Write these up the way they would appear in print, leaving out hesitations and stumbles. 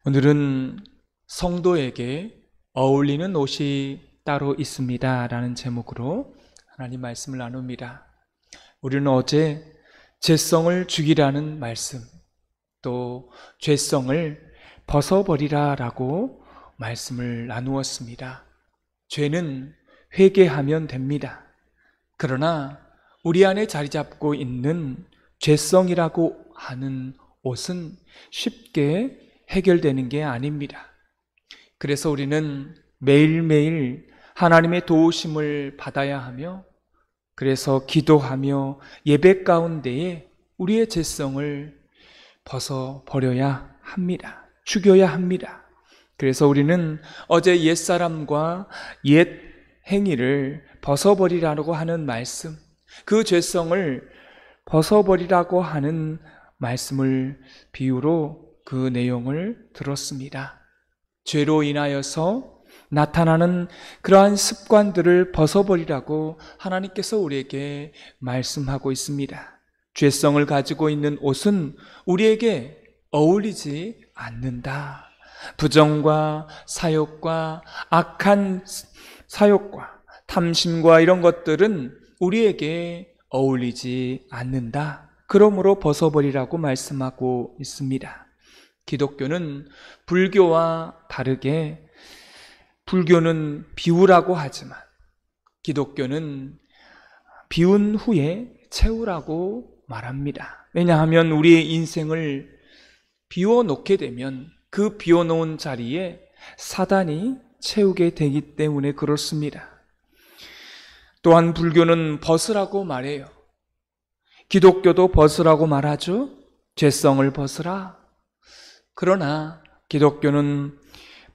오늘은 성도에게 어울리는 옷이 따로 있습니다 라는 제목으로 하나님 말씀을 나눕니다. 우리는 어제 죄성을 죽이라는 말씀, 또 죄성을 벗어버리라 라고 말씀을 나누었습니다. 죄는 회개하면 됩니다. 그러나 우리 안에 자리 잡고 있는 죄성이라고 하는 옷은 쉽게 해결되는 게 아닙니다. 그래서 우리는 매일매일 하나님의 도우심을 받아야 하며, 그래서 기도하며 예배 가운데에 우리의 죄성을 벗어버려야 합니다. 죽여야 합니다. 그래서 우리는 어제 옛사람과 옛 행위를 벗어버리라고 하는 말씀, 그 죄성을 벗어버리라고 하는 말씀을 비유로 그 내용을 들었습니다. 죄로 인하여서 나타나는 그러한 습관들을 벗어버리라고 하나님께서 우리에게 말씀하고 있습니다. 죄성을 가지고 있는 옷은 우리에게 어울리지 않는다. 부정과 사욕과 악한 사욕과 탐심과 이런 것들은 우리에게 어울리지 않는다. 그러므로 벗어버리라고 말씀하고 있습니다. 기독교는 불교와 다르게, 불교는 비우라고 하지만 기독교는 비운 후에 채우라고 말합니다. 왜냐하면 우리의 인생을 비워놓게 되면 그 비워놓은 자리에 사단이 채우게 되기 때문에 그렇습니다. 또한 불교는 벗으라고 말해요. 기독교도 벗으라고 말하죠. 죄성을 벗으라. 그러나 기독교는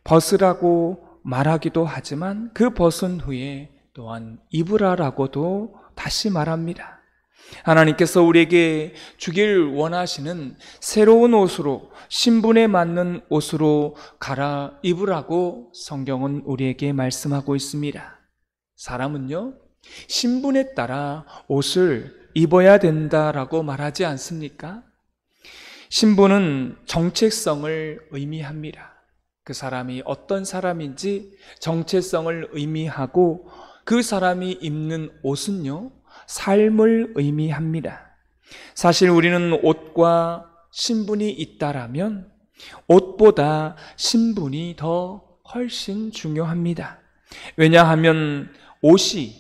벗으라고 말하기도 하지만 그 벗은 후에 또한 입으라라고도 다시 말합니다. 하나님께서 우리에게 주길 원하시는 새로운 옷으로, 신분에 맞는 옷으로 갈아입으라고 성경은 우리에게 말씀하고 있습니다. 사람은요, 신분에 따라 옷을 입어야 된다라고 말하지 않습니까? 신분은 정체성을 의미합니다. 그 사람이 어떤 사람인지 정체성을 의미하고, 그 사람이 입는 옷은요, 삶을 의미합니다. 사실 우리는 옷과 신분이 있다라면 옷보다 신분이 더 훨씬 중요합니다. 왜냐하면 옷이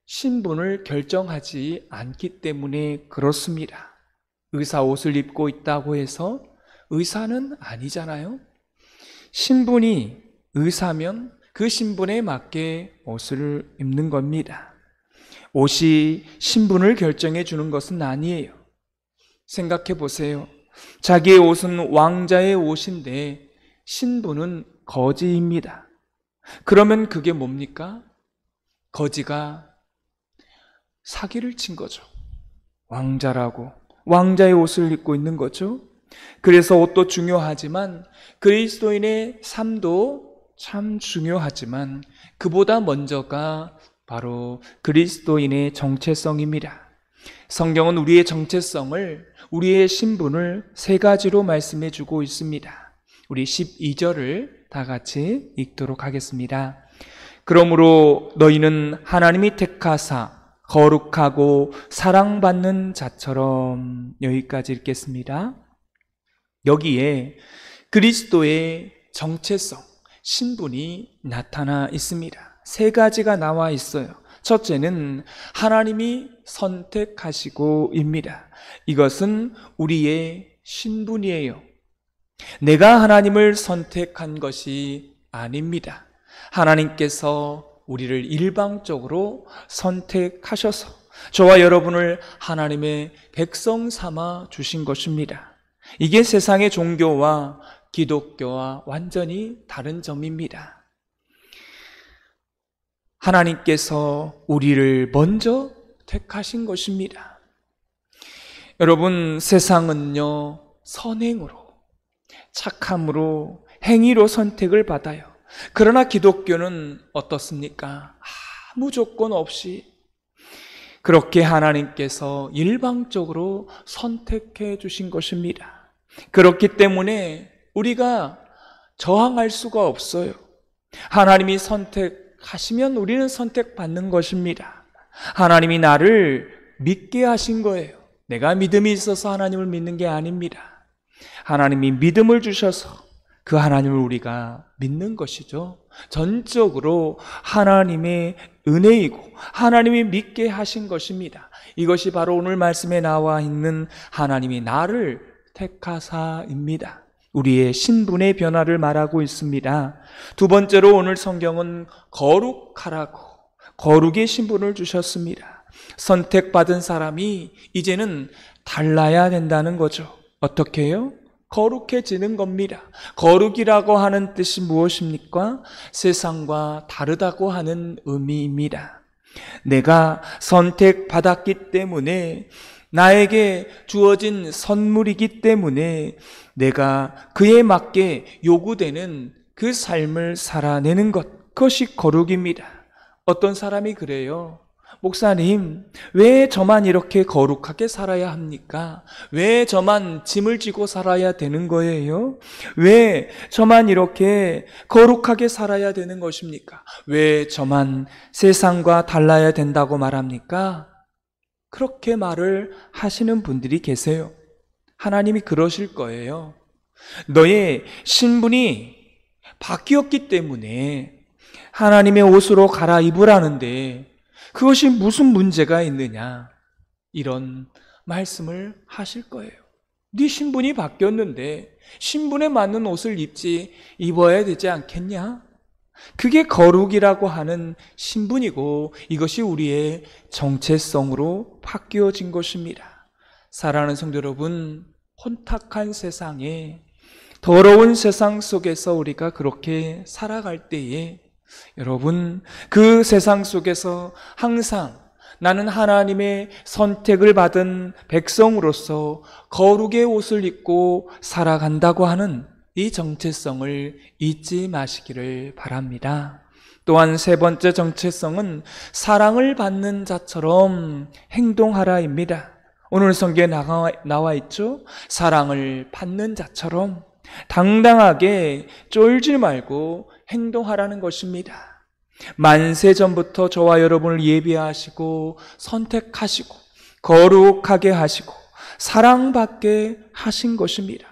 신분을 결정하지 않기 때문에 그렇습니다. 의사 옷을 입고 있다고 해서 의사는 아니잖아요. 신분이 의사면 그 신분에 맞게 옷을 입는 겁니다. 옷이 신분을 결정해 주는 것은 아니에요. 생각해 보세요. 자기의 옷은 왕자의 옷인데 신분은 거지입니다. 그러면 그게 뭡니까? 거지가 사기를 친 거죠. 왕자라고 왕자의 옷을 입고 있는 거죠. 그래서 옷도 중요하지만 그리스도인의 삶도 참 중요하지만 그보다 먼저가 바로 그리스도인의 정체성입니다. 성경은 우리의 정체성을, 우리의 신분을 세 가지로 말씀해 주고 있습니다. 우리 12절을 다 같이 읽도록 하겠습니다. 그러므로 너희는 하나님이 택하사 거룩하고 사랑받는 자처럼. 여기까지 읽겠습니다. 여기에 그리스도의 정체성, 신분이 나타나 있습니다. 세 가지가 나와 있어요. 첫째는 하나님이 선택하시고입니다. 이것은 우리의 신분이에요. 내가 하나님을 선택한 것이 아닙니다. 하나님께서 우리를 일방적으로 선택하셔서 저와 여러분을 하나님의 백성 삼아 주신 것입니다. 이게 세상의 종교와 기독교와 완전히 다른 점입니다. 하나님께서 우리를 먼저 택하신 것입니다. 여러분, 세상은요, 선행으로, 착함으로, 행위로 선택을 받아요. 그러나 기독교는 어떻습니까? 아무 조건 없이 그렇게 하나님께서 일방적으로 선택해 주신 것입니다. 그렇기 때문에 우리가 저항할 수가 없어요. 하나님이 선택하시면 우리는 선택받는 것입니다. 하나님이 나를 믿게 하신 거예요. 내가 믿음이 있어서 하나님을 믿는 게 아닙니다. 하나님이 믿음을 주셔서 그 하나님을 우리가 믿는 것이죠. 전적으로 하나님의 은혜이고 하나님이 믿게 하신 것입니다. 이것이 바로 오늘 말씀에 나와 있는 하나님이 나를 택하사입니다. 우리의 신분의 변화를 말하고 있습니다. 두 번째로 오늘 성경은 거룩하라고 거룩의 신분을 주셨습니다. 선택받은 사람이 이제는 달라야 된다는 거죠. 어떻게 해요? 거룩해지는 겁니다. 거룩이라고 하는 뜻이 무엇입니까? 세상과 다르다고 하는 의미입니다. 내가 선택받았기 때문에 나에게 주어진 선물이기 때문에 내가 그에 맞게 요구되는 그 삶을 살아내는 것, 그것이 거룩입니다. 어떤 사람이 그래요. 목사님, 왜 저만 이렇게 거룩하게 살아야 합니까? 왜 저만 짐을 지고 살아야 되는 거예요? 왜 저만 이렇게 거룩하게 살아야 되는 것입니까? 왜 저만 세상과 달라야 된다고 말합니까? 그렇게 말을 하시는 분들이 계세요. 하나님이 그러실 거예요. 너의 신분이 바뀌었기 때문에 하나님의 옷으로 갈아입으라는데 그것이 무슨 문제가 있느냐, 이런 말씀을 하실 거예요. 네 신분이 바뀌었는데 신분에 맞는 옷을 입어야 되지 않겠냐? 그게 거룩이라고 하는 신분이고 이것이 우리의 정체성으로 바뀌어진 것입니다. 사랑하는 성도 여러분, 혼탁한 세상에, 더러운 세상 속에서 우리가 그렇게 살아갈 때에 여러분, 그 세상 속에서 항상 나는 하나님의 선택을 받은 백성으로서 거룩의 옷을 입고 살아간다고 하는 이 정체성을 잊지 마시기를 바랍니다. 또한 세 번째 정체성은 사랑을 받는 자처럼 행동하라입니다. 오늘 성경에 나와 있죠? 사랑을 받는 자처럼 당당하게 쫄지 말고 행동하라는 것입니다. 만세 전부터 저와 여러분을 예비하시고 선택하시고 거룩하게 하시고 사랑받게 하신 것입니다.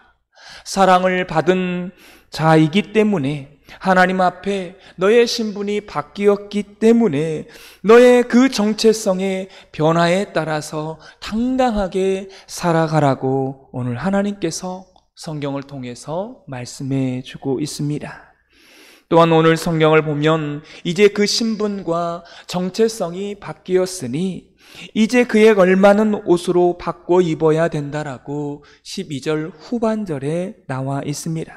사랑을 받은 자이기 때문에 하나님 앞에 너의 신분이 바뀌었기 때문에 너의 그 정체성의 변화에 따라서 당당하게 살아가라고 오늘 하나님께서 성경을 통해서 말씀해 주고 있습니다. 또한 오늘 성경을 보면 이제 그 신분과 정체성이 바뀌었으니 이제 그에 걸맞는 옷으로 바꿔 입어야 된다라고 12절 후반절에 나와 있습니다.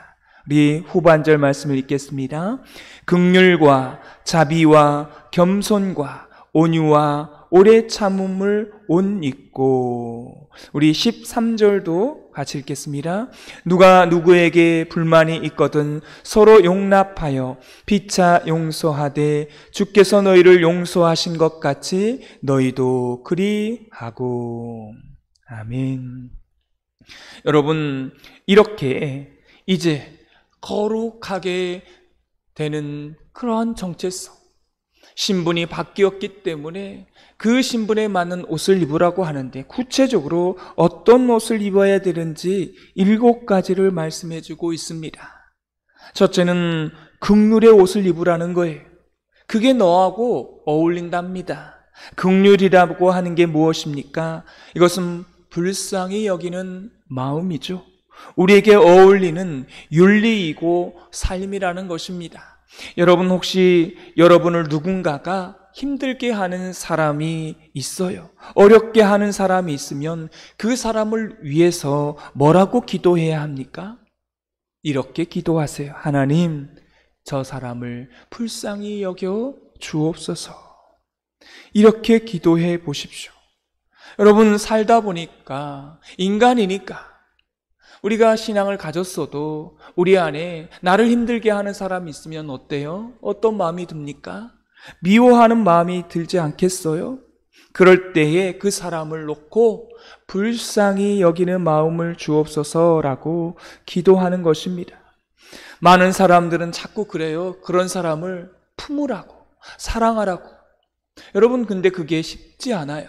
우리 후반절 말씀을 읽겠습니다. 긍휼과 자비와 겸손과 온유와 오래 참음을 옷 입고, 우리 13절도 같이 읽겠습니다. 누가 누구에게 불만이 있거든 서로 용납하여 피차 용서하되 주께서 너희를 용서하신 것 같이 너희도 그리하고. 아멘. 여러분, 이렇게 이제 거룩하게 되는 그러한 정체성, 신분이 바뀌었기 때문에 그 신분에 맞는 옷을 입으라고 하는데 구체적으로 어떤 옷을 입어야 되는지 7가지를 말씀해 주고 있습니다. 첫째는 긍휼의 옷을 입으라는 거예요. 그게 너하고 어울린답니다. 긍휼이라고 하는 게 무엇입니까? 이것은 불쌍히 여기는 마음이죠. 우리에게 어울리는 윤리이고 삶이라는 것입니다. 여러분, 혹시 여러분을 누군가가 힘들게 하는 사람이 있어요. 어렵게 하는 사람이 있으면 그 사람을 위해서 뭐라고 기도해야 합니까? 이렇게 기도하세요. 하나님, 저 사람을 불쌍히 여겨 주옵소서. 이렇게 기도해 보십시오. 여러분, 살다 보니까 인간이니까 우리가 신앙을 가졌어도 우리 안에 나를 힘들게 하는 사람이 있으면 어때요? 어떤 마음이 듭니까? 미워하는 마음이 들지 않겠어요? 그럴 때에 그 사람을 놓고 불쌍히 여기는 마음을 주옵소서라고 기도하는 것입니다. 많은 사람들은 자꾸 그래요. 그런 사람을 품으라고, 사랑하라고. 여러분, 근데 그게 쉽지 않아요.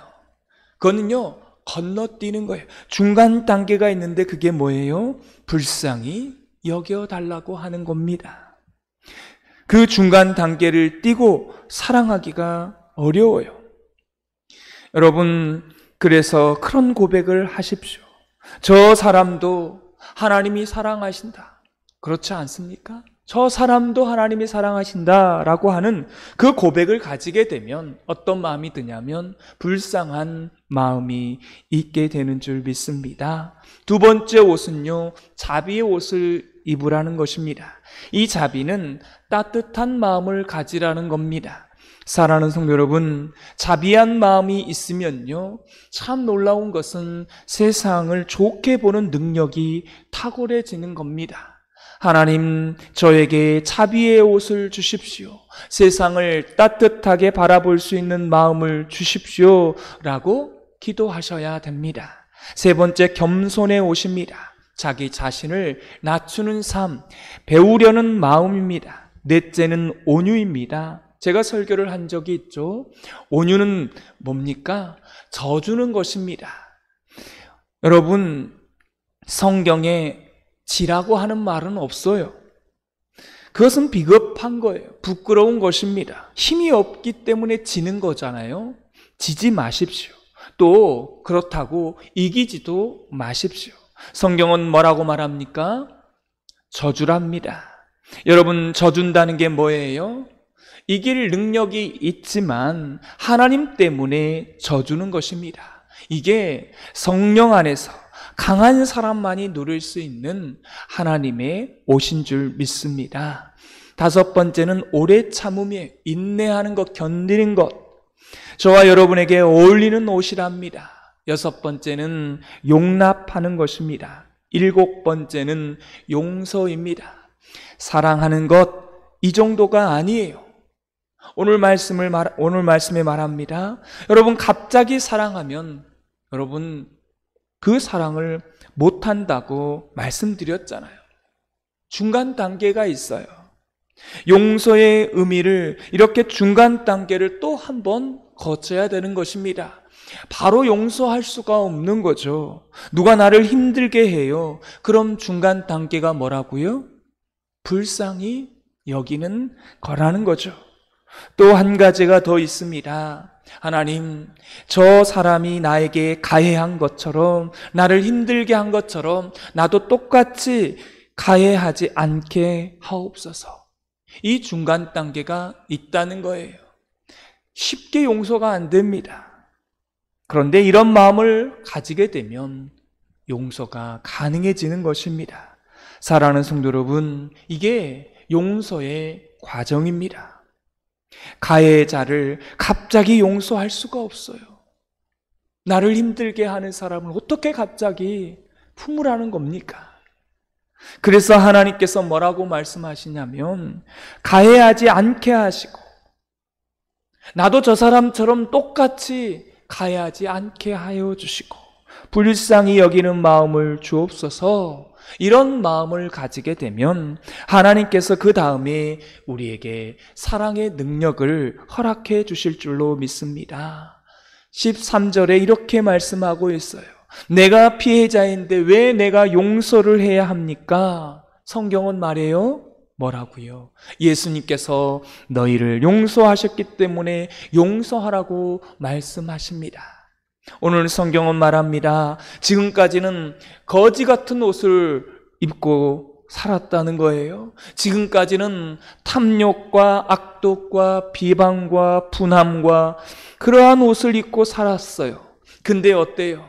그거는요, 건너뛰는 거예요. 중간 단계가 있는데 그게 뭐예요? 불쌍히 여겨달라고 하는 겁니다. 그 중간 단계를 띄고 사랑하기가 어려워요. 여러분, 그래서 그런 고백을 하십시오. 저 사람도 하나님이 사랑하신다. 그렇지 않습니까? 저 사람도 하나님이 사랑하신다라고 하는 그 고백을 가지게 되면 어떤 마음이 드냐면 불쌍한 마음이 있게 되는 줄 믿습니다. 두 번째 옷은요, 자비의 옷을 입으라는 것입니다. 이 자비는 따뜻한 마음을 가지라는 겁니다. 사랑하는 성도 여러분, 자비한 마음이 있으면요, 참 놀라운 것은 세상을 좋게 보는 능력이 탁월해지는 겁니다. 하나님, 저에게 자비의 옷을 주십시오. 세상을 따뜻하게 바라볼 수 있는 마음을 주십시오. 라고 기도하셔야 됩니다. 세 번째, 겸손의 옷입니다. 자기 자신을 낮추는 삶, 배우려는 마음입니다. 넷째는 온유입니다. 제가 설교를 한 적이 있죠. 온유는 뭡니까? 져주는 것입니다. 여러분, 성경에 지라고 하는 말은 없어요. 그것은 비겁한 거예요. 부끄러운 것입니다. 힘이 없기 때문에 지는 거잖아요. 지지 마십시오. 또 그렇다고 이기지도 마십시오. 성경은 뭐라고 말합니까? 져주랍니다. 여러분, 져준다는 게 뭐예요? 이길 능력이 있지만 하나님 때문에 져주는 것입니다. 이게 성령 안에서 강한 사람만이 누릴 수 있는 하나님의 옷인 줄 믿습니다. 다섯 번째는 오래 참음이에요. 인내하는 것, 견디는 것. 저와 여러분에게 어울리는 옷이랍니다. 여섯 번째는 용납하는 것입니다. 일곱 번째는 용서입니다. 사랑하는 것, 이 정도가 아니에요. 오늘 말씀에 말합니다. 여러분, 갑자기 사랑하면 여러분 그 사랑을 못한다고 말씀드렸잖아요. 중간 단계가 있어요. 용서의 의미를 이렇게 중간 단계를 또 한 번 거쳐야 되는 것입니다. 바로 용서할 수가 없는 거죠. 누가 나를 힘들게 해요. 그럼 중간 단계가 뭐라고요? 불쌍히 여기는 거라는 거죠. 또 한 가지가 더 있습니다. 하나님, 저 사람이 나에게 가해한 것처럼, 나를 힘들게 한 것처럼 나도 똑같이 가해하지 않게 하옵소서. 이 중간 단계가 있다는 거예요. 쉽게 용서가 안 됩니다. 그런데 이런 마음을 가지게 되면 용서가 가능해지는 것입니다. 사랑하는 성도 여러분, 이게 용서의 과정입니다. 가해자를 갑자기 용서할 수가 없어요. 나를 힘들게 하는 사람을 어떻게 갑자기 품으라는 겁니까? 그래서 하나님께서 뭐라고 말씀하시냐면 가해하지 않게 하시고 나도 저 사람처럼 똑같이 가해하지 않게 하여 주시고 불쌍히 여기는 마음을 주옵소서. 이런 마음을 가지게 되면 하나님께서 그 다음에 우리에게 사랑의 능력을 허락해 주실 줄로 믿습니다. 13절에 이렇게 말씀하고 있어요. 내가 피해자인데 왜 내가 용서를 해야 합니까? 성경은 말해요. 뭐라고요? 예수님께서 너희를 용서하셨기 때문에 용서하라고 말씀하십니다. 오늘 성경은 말합니다. 지금까지는 거지 같은 옷을 입고 살았다는 거예요. 지금까지는 탐욕과 악독과 비방과 분함과 그러한 옷을 입고 살았어요. 근데 어때요?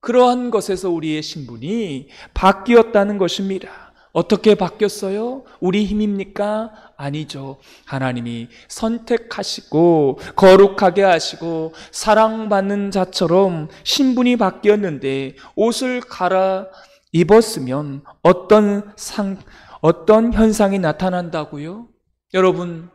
그러한 것에서 우리의 신분이 바뀌었다는 것입니다. 어떻게 바뀌었어요? 우리 힘입니까? 아니죠. 하나님이 선택하시고 거룩하게 하시고 사랑받는 자처럼 신분이 바뀌었는데 옷을 갈아 입었으면 어떤 현상이 나타난다고요? 여러분,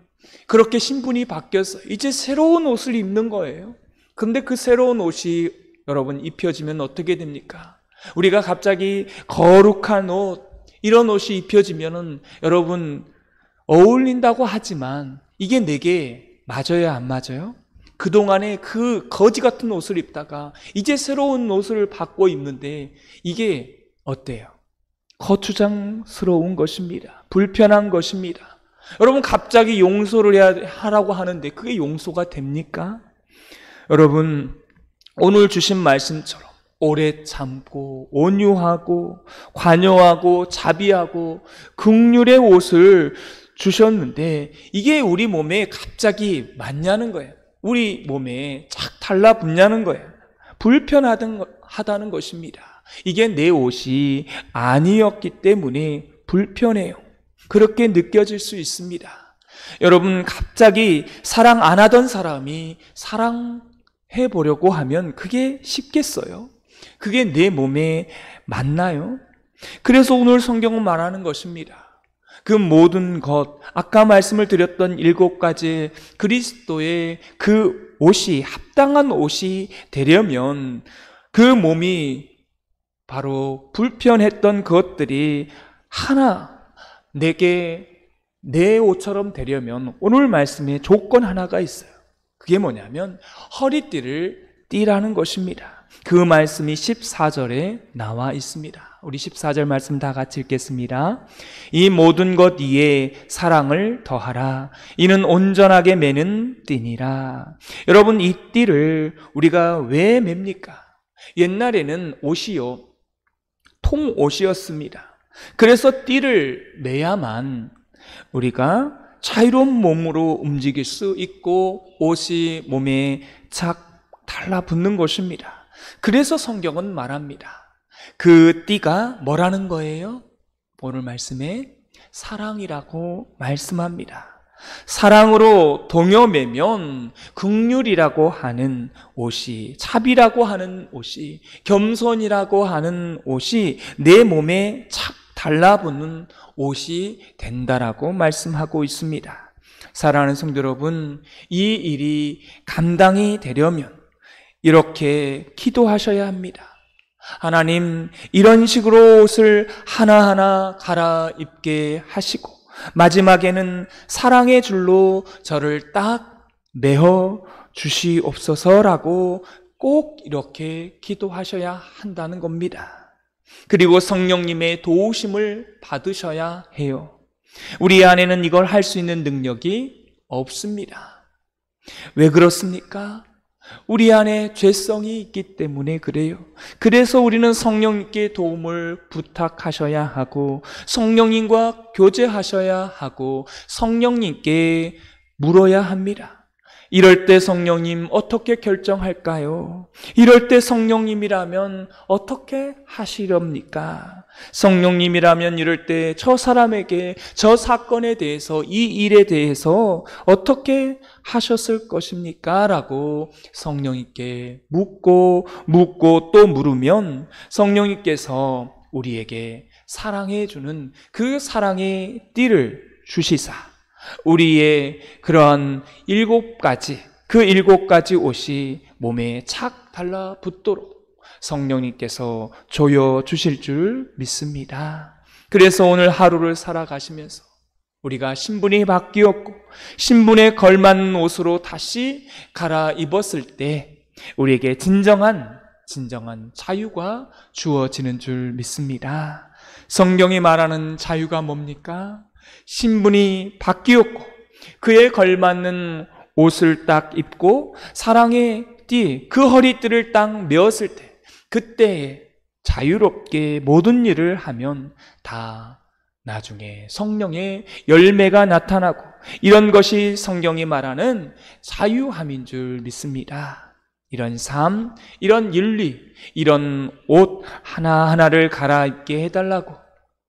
그렇게 신분이 바뀌었어요. 이제 새로운 옷을 입는 거예요. 근데 그 새로운 옷이 여러분 입혀지면 어떻게 됩니까? 우리가 갑자기 거룩한 옷, 이런 옷이 입혀지면은 여러분 어울린다고 하지만 이게 내게 맞아요, 안 맞아요? 그동안에 그 거지 같은 옷을 입다가 이제 새로운 옷을 바꿔 입는데 이게 어때요? 거추장스러운 것입니다. 불편한 것입니다. 여러분 갑자기 용서를 하라고 하는데 그게 용서가 됩니까? 여러분 오늘 주신 말씀처럼 오래 참고 온유하고 관여하고 자비하고 긍휼의 옷을 주셨는데 이게 우리 몸에 갑자기 맞냐는 거예요. 우리 몸에 착 달라붙냐는 거예요. 불편하다는 것입니다. 이게 내 옷이 아니었기 때문에 불편해요. 그렇게 느껴질 수 있습니다. 여러분 갑자기 사랑 안 하던 사람이 사랑해 보려고 하면 그게 쉽겠어요? 그게 내 몸에 맞나요? 그래서 오늘 성경은 말하는 것입니다. 그 모든 것, 아까 말씀을 드렸던 7가지 그리스도의 그 옷이 합당한 옷이 되려면 그 몸이 바로 불편했던 것들이 하나 내게 내 옷처럼 되려면 오늘 말씀에 조건 하나가 있어요. 그게 뭐냐면 허리띠를 띠라는 것입니다. 그 말씀이 14절에 나와 있습니다. 우리 14절 말씀 다 같이 읽겠습니다. 이 모든 것 위에 사랑을 더하라. 이는 온전하게 매는 띠니라. 여러분 이 띠를 우리가 왜 맵니까? 옛날에는 옷이요 통옷이었습니다. 그래서 띠를 매야만 우리가 자유로운 몸으로 움직일 수 있고 옷이 몸에 착 달라붙는 것입니다. 그래서 성경은 말합니다. 그 띠가 뭐라는 거예요? 오늘 말씀에 사랑이라고 말씀합니다. 사랑으로 동여매면 긍휼이라고 하는 옷이, 자비라고 하는 옷이, 겸손이라고 하는 옷이 내 몸에 착 달라붙는 옷이 된다라고 말씀하고 있습니다. 사랑하는 성도 여러분, 이 일이 감당이 되려면 이렇게 기도하셔야 합니다. 하나님, 이런 식으로 옷을 하나하나 갈아입게 하시고 마지막에는 사랑의 줄로 저를 딱 매어 주시옵소서라고 꼭 이렇게 기도하셔야 한다는 겁니다. 그리고 성령님의 도우심을 받으셔야 해요. 우리 안에는 이걸 할 수 있는 능력이 없습니다. 왜 그렇습니까? 우리 안에 죄성이 있기 때문에 그래요. 그래서 우리는 성령님께 도움을 부탁하셔야 하고 성령님과 교제하셔야 하고 성령님께 물어야 합니다. 이럴 때 성령님 어떻게 결정할까요? 이럴 때 성령님이라면 어떻게 하시렵니까? 성령님이라면 이럴 때 저 사람에게 저 사건에 대해서 이 일에 대해서 어떻게 하셨을 것입니까? 라고 성령님께 묻고 또 물으면 성령님께서 우리에게 사랑해 주는 그 사랑의 띠를 주시사 우리의 그러한 7가지, 그 7가지 옷이 몸에 착 달라붙도록 성령님께서 조여 주실 줄 믿습니다. 그래서 오늘 하루를 살아가시면서 우리가 신분이 바뀌었고 신분에 걸맞는 옷으로 다시 갈아입었을 때 우리에게 진정한 자유가 주어지는 줄 믿습니다. 성경이 말하는 자유가 뭡니까? 신분이 바뀌었고 그에 걸맞는 옷을 딱 입고 사랑의 띠, 그 허리띠를 딱 메었을 때 그때 자유롭게 모든 일을 하면 다 나중에 성령의 열매가 나타나고 이런 것이 성경이 말하는 자유함인 줄 믿습니다. 이런 삶, 이런 윤리, 이런 옷 하나하나를 갈아입게 해달라고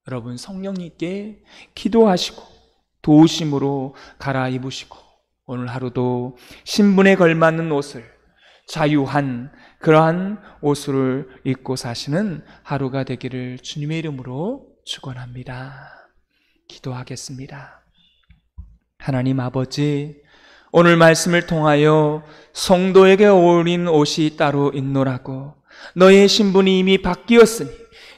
여러분 성령님께 기도하시고 도우심으로 갈아입으시고 오늘 하루도 신분에 걸맞는 옷을 자유한 그러한 옷을 입고 사시는 하루가 되기를 주님의 이름으로 축원합니다. 기도하겠습니다. 하나님 아버지, 오늘 말씀을 통하여 성도에게 어울린 옷이 따로 있노라고 너의 신분이 이미 바뀌었으니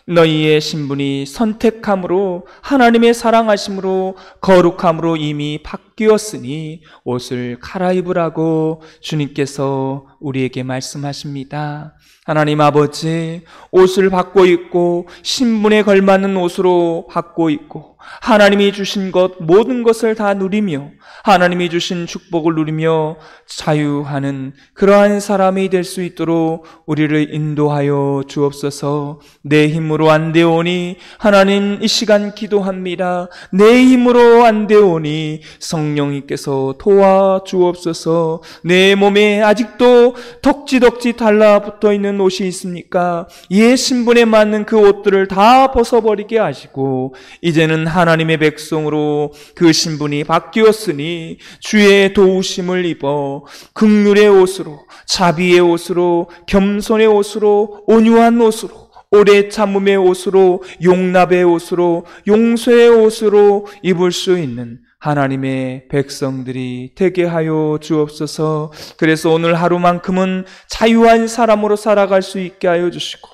너희의 신분이 선택함으로 하나님의 사랑하심으로 거룩함으로 이미 바뀌었으니 옷을 갈아입으라고 주님께서 우리에게 말씀하십니다. 하나님 아버지, 옷을 받고 있고 신분에 걸맞는 옷으로 받고 있고 하나님이 주신 것 모든 것을 다 누리며 하나님이 주신 축복을 누리며 자유하는 그러한 사람이 될 수 있도록 우리를 인도하여 주옵소서. 내 힘으로 안 되오니 하나님 이 시간 기도합니다. 내 힘으로 안 되오니 성령님께서 도와주옵소서. 내 몸에 아직도 덕지덕지 달라붙어 있는 옷이 있습니까? 옛 신분에 맞는 그 옷들을 다 벗어버리게 하시고 이제는 하나님의 백성으로 그 신분이 바뀌었으니 주의 도우심을 입어 긍휼의 옷으로, 자비의 옷으로, 겸손의 옷으로, 온유한 옷으로, 오래 참음의 옷으로, 용납의 옷으로, 용서의 옷으로 입을 수 있는 하나님의 백성들이 되게 하여 주옵소서. 그래서 오늘 하루만큼은 자유한 사람으로 살아갈 수 있게 하여 주시고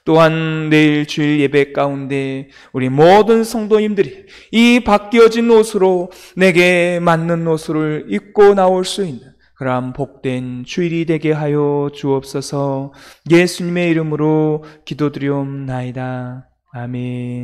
또한 내일 주일 예배 가운데 우리 모든 성도님들이 이 바뀌어진 옷으로 내게 맞는 옷을 입고 나올 수 있는 그러한 복된 주일이 되게 하여 주옵소서. 예수님의 이름으로 기도드리옵나이다. 아멘.